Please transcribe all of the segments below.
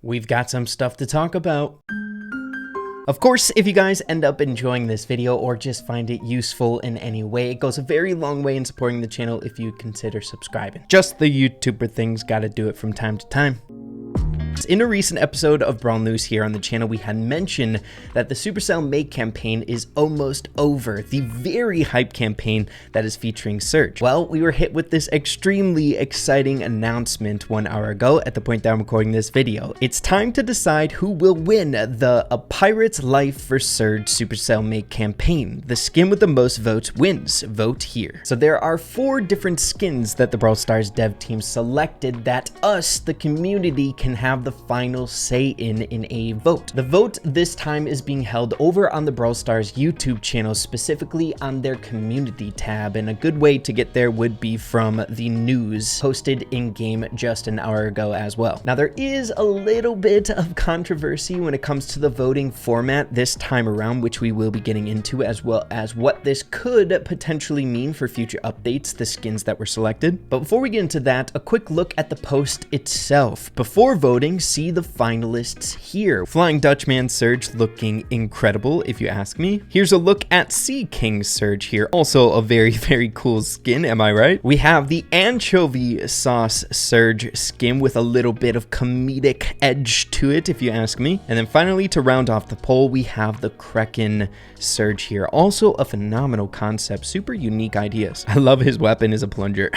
we've got some stuff to talk about. Of course, if you guys end up enjoying this video or just find it useful in any way, it goes a very long way in supporting the channel if you consider subscribing. Just the YouTuber things, gotta do it from time to time. In a recent episode of Brawl News here on the channel, we had mentioned that the Supercell Make campaign is almost over, the very hype campaign that is featuring Surge. Well, we were hit with this extremely exciting announcement 1 hour ago at the point that I'm recording this video. It's time to decide who will win the A Pirate's Life for Surge Supercell Make campaign. The skin with the most votes wins. Vote here. So there are 4 different skins that the Brawl Stars dev team selected that us, the community, can have the final say in a vote. The vote this time is being held over on the Brawl Stars YouTube channel, specifically on their community tab, and a good way to get there would be from the news posted in game just an hour ago as well. Now there is a little bit of controversy when it comes to the voting format this time around, which we will be getting into, as well as what this could potentially mean for future updates, the skins that were selected. But before we get into that, a quick look at the post itself. Before voting, see the finalists here. Flying Dutchman Surge looking incredible if you ask me. Here's a look at Sea King Surge here. Also a very, very cool skin, am I right? We have the Anchovy Sauce Surge skin with a little bit of comedic edge to it if you ask me. And then finally, to round off the poll, we have the Kraken Surge here. Also a phenomenal concept, super unique ideas. I love his weapon as a plunger.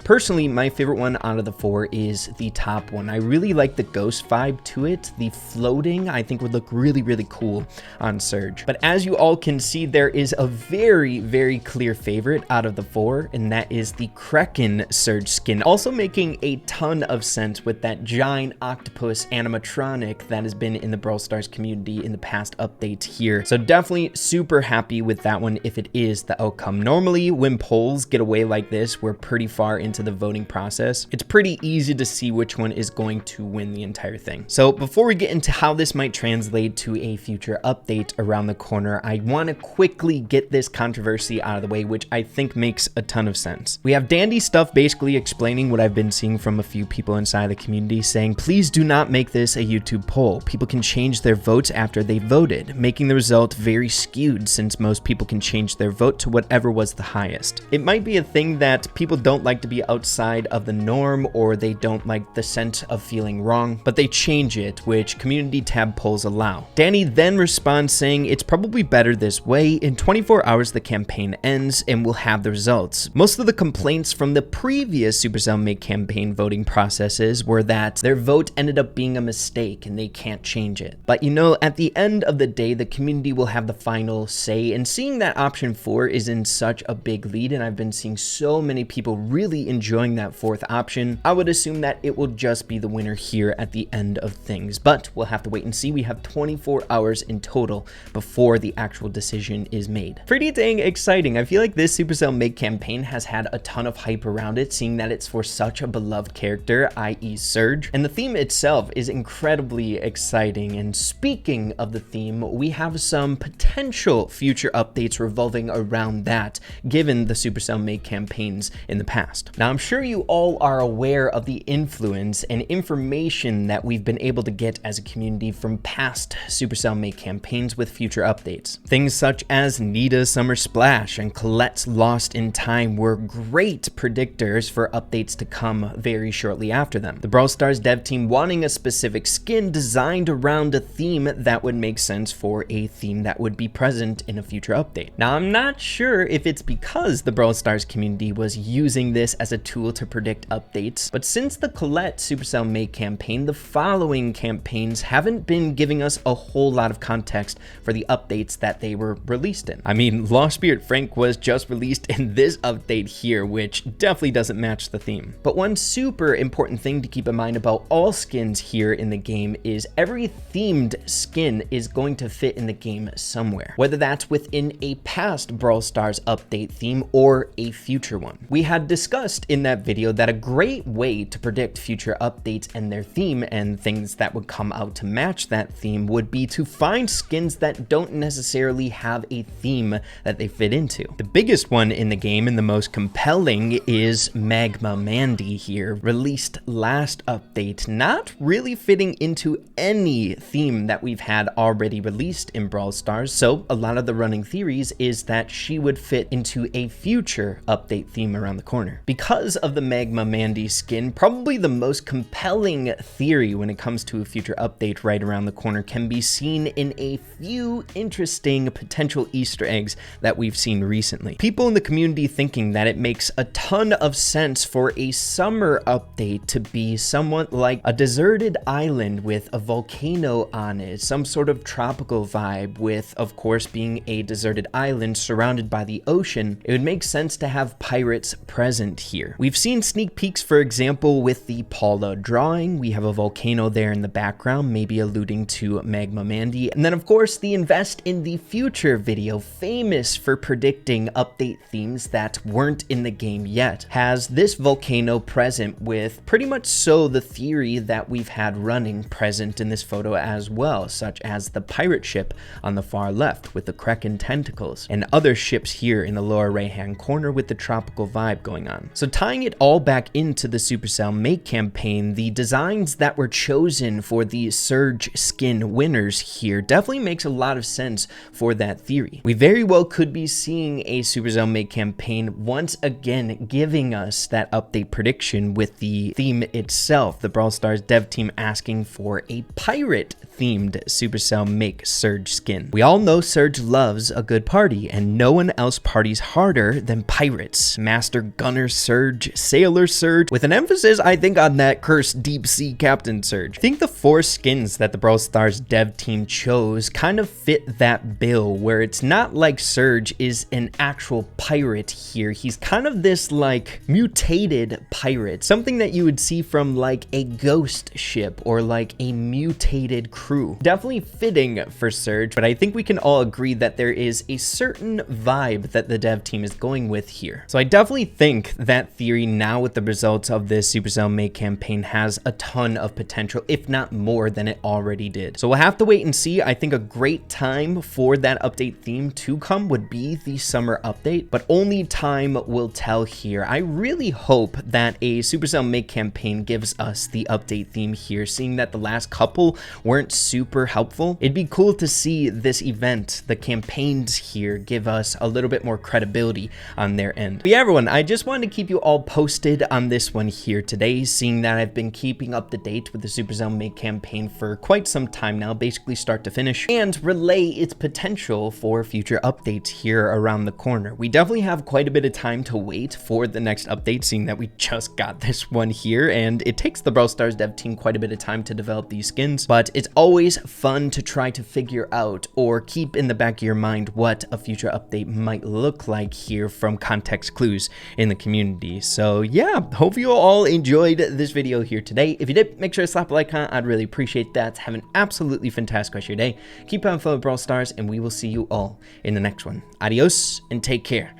Personally, my favorite one out of the 4 is the top one. I really like the ghost vibe to it. The floating I think would look really, really cool on Surge. But as you all can see, there is a very, very clear favorite out of the 4, and that is the Kraken Surge skin. Also making a ton of sense with that giant octopus animatronic that has been in the Brawl Stars community in the past updates here. So definitely super happy with that one if it is the outcome. Normally when polls get away like this, we're pretty far into the voting process. It's pretty easy to see which one is going to win the entire thing. So before we get into how this might translate to a future update around the corner, I want to quickly get this controversy out of the way, which I think makes a ton of sense. We have Dandy Stuff basically explaining what I've been seeing from a few people inside the community, saying, please do not make this a YouTube poll. People can change their votes after they voted, making the result very skewed since most people can change their vote to whatever was the highest. It might be a thing that people don't like to be outside of the norm, or they don't like the sense of feeling wrong, but they change it, which community tab polls allow. Danny then responds saying it's probably better this way. In 24 hours the campaign ends and we'll have the results. Most of the complaints from the previous Supercell Make campaign voting processes were that their vote ended up being a mistake and they can't change it. But you know, at the end of the day, the community will have the final say, and seeing that option 4 is in such a big lead, and I've been seeing so many people really enjoying that 4th option, I would assume that it will just be the winner here at the end of things. But we'll have to wait and see. We have 24 hours in total before the actual decision is made. Pretty dang exciting. I feel like this Supercell Make campaign has had a ton of hype around it, seeing that it's for such a beloved character, i.e. Surge, and the theme itself is incredibly exciting. And speaking of the theme, we have some potential future updates revolving around that, given the Supercell Make campaigns in the past. Now, I'm sure you all are aware of the influence and information that we've been able to get as a community from past Supercell Make campaigns with future updates. Things such as Nita's Summer Splash and Colette's Lost in Time were great predictors for updates to come very shortly after them. The Brawl Stars dev team wanting a specific skin designed around a theme that would make sense for a theme that would be present in a future update. Now, I'm not sure if it's because the Brawl Stars community was using this as a tool to predict updates, but since the Colette Supercell Make campaign, the following campaigns haven't been giving us a whole lot of context for the updates that they were released in. I mean, Lost Spirit Frank was just released in this update here, which definitely doesn't match the theme. But one super important thing to keep in mind about all skins here in the game is every themed skin is going to fit in the game somewhere, whether that's within a past Brawl Stars update theme or a future one. We had discussed in that video that a great way to predict future updates and their theme theme and things that would come out to match that theme would be to find skins that don't necessarily have a theme that they fit into. The biggest one in the game and the most compelling is Magma Mandy here, released last update, not really fitting into any theme that we've had already released in Brawl Stars, so a lot of the running theories is that she would fit into a future update theme around the corner. Because of the Magma Mandy skin, probably the most compelling theory when it comes to a future update right around the corner can be seen in a few interesting potential Easter eggs that we've seen recently. People in the community thinking that it makes a ton of sense for a summer update to be somewhat like a deserted island with a volcano on it, some sort of tropical vibe with, of course, being a deserted island surrounded by the ocean. It would make sense to have pirates present here. We've seen sneak peeks, for example, with the Paula drawing. We have a volcano there in the background, maybe alluding to Magma Mandy. And then, of course, the Invest in the Future video, famous for predicting update themes that weren't in the game yet, has this volcano present with pretty much so the theory that we've had running present in this photo as well, such as the pirate ship on the far left with the Kraken tentacles, and other ships here in the lower right hand corner with the tropical vibe going on. So tying it all back into the Supercell Make campaign, the designs that were chosen for the Surge skin winners here definitely makes a lot of sense for that theory. We very well could be seeing a Supercell Make campaign once again giving us that update prediction with the theme itself, the Brawl Stars dev team asking for a pirate themed Supercell Make Surge skin. We all know Surge loves a good party, and no one else parties harder than pirates. Master Gunner Surge, Sailor Surge, with an emphasis I think on that cursed deep sea Captain Surge. I think the 4 skins that the Brawl Stars dev team chose kind of fit that bill, where it's not like Surge is an actual pirate here. He's kind of this like mutated pirate, something that you would see from like a ghost ship or like a mutated crew. Definitely fitting for Surge, but I think we can all agree that there is a certain vibe that the dev team is going with here. So I definitely think that theory now with the results of this Supercell Make campaign has a ton of potential, if not more than it already did. So we'll have to wait and see. I think a great time for that update theme to come would be the summer update, but only time will tell here. I really hope that a Supercell Make campaign gives us the update theme here, seeing that the last couple weren't super helpful. It'd be cool to see this event, the campaigns here, give us a little bit more credibility on their end. But yeah, everyone, I just wanted to keep you all posted on this one here today, seeing that I've been keeping up to date with the Supercell Make campaign for quite some time now, basically start to finish, and relay its potential for future updates here around the corner. We definitely have quite a bit of time to wait for the next update, seeing that we just got this one here, and it takes the Brawl Stars dev team quite a bit of time to develop these skins, but it's always fun to try to figure out or keep in the back of your mind what a future update might look like here from context clues in the community. So yeah, hope you all enjoyed this video here today. If you did, make sure to slap a like on it. I'd really appreciate that. Have an absolutely fantastic rest of your day. Keep having fun with Brawl Stars, and we will see you all in the next one. Adios and take care.